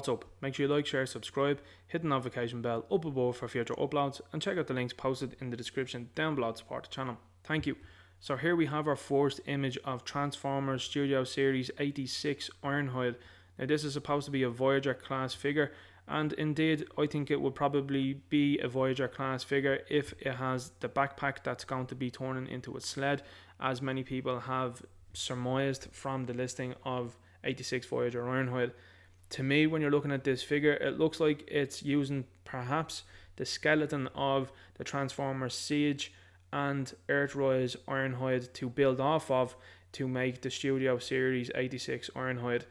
what's up? Make sure you like, share, subscribe, hit the notification bell up above for future uploads, and check out the links posted in the description down below to support the channel. Thank you. So here we have our first image of Transformers Studio Series 86 Ironhide. Now this is supposed to be a Voyager class figure, and indeed I think it would probably be a Voyager class figure if it has the backpack that's going to be turning into a sled, as many people have surmised from the listing of 86 Voyager Ironhide. To me, when you're looking at this figure, it looks like it's using perhaps the skeleton of the Transformers Siege and Earthrise Ironhide to build off of to make the Studio Series 86 Ironhide.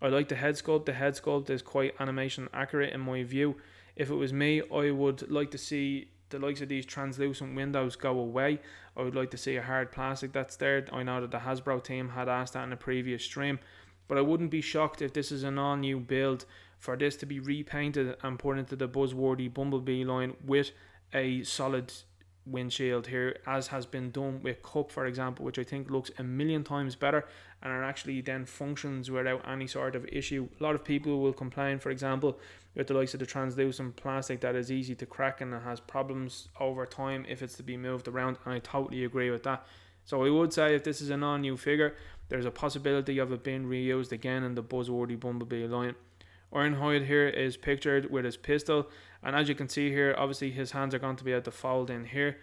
I like the head sculpt. The head sculpt is quite animation accurate in my view. If it was me, I would like to see the likes of these translucent windows go away. I would like to see a hard plastic that's there. I know that the Hasbro team had asked that in a previous stream, but I wouldn't be shocked if this is an all new build for this to be repainted and put into the buzzworthy Bumblebee line with a solid windshield here, as has been done with Cup, for example, which I think looks a million times better and are actually then functions without any sort of issue. A lot of people will complain, for example, with the likes of the translucent plastic, that is easy to crack and it has problems over time if it's to be moved around, and I totally agree with that. So I would say if this is a non-new figure, there's a possibility of it being reused again in the buzzworthy Bumblebee line. Ironhide here is pictured with his pistol, and as you can see here, obviously his hands are going to be able to fold in here.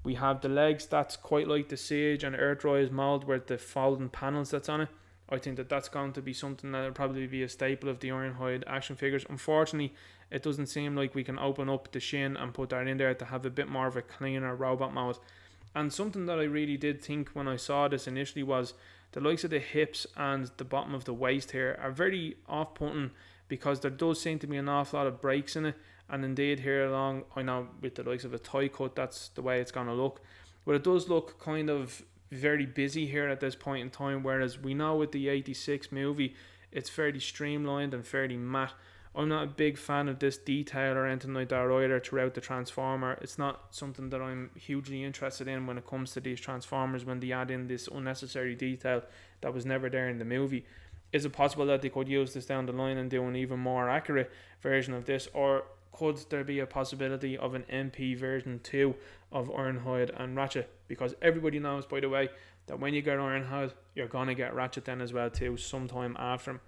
We have the legs, that's quite like the Siege and Earthrise mold with the folding panels that's on it. I think that that's going to be something that will probably be a staple of the Ironhide action figures. Unfortunately, it doesn't seem like we can open up the shin and put that in there to have a bit more of a cleaner robot mode. And something that I really did think when I saw this initially was the likes of the hips and the bottom of the waist here are very off-putting, because there does seem to be an awful lot of breaks in it. And indeed here along, I know with the likes of a tie cut, that's the way it's going to look. But it does look kind of very busy here at this point in time, whereas we know with the 86 movie, it's fairly streamlined and fairly matte. I'm not a big fan of this detail or anything like that either throughout the Transformer. It's not something that I'm hugely interested in when it comes to these Transformers, when they add in this unnecessary detail that was never there in the movie. Is it possible that they could use this down the line and do an even more accurate version of this, or could there be a possibility of an MP version 2 of Ironhide and Ratchet? Because everybody knows, by the way, that when you get Ironhide, you're going to get Ratchet then as well too, sometime after him.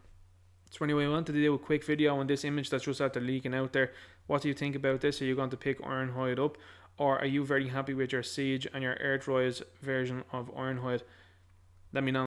So anyway, I wanted to do a quick video on this image that's just after leaking out there. What do you think about this? Are you going to pick Ironhide up, or are you very happy with your Siege and your Earthrise version of Ironhide? Let me know.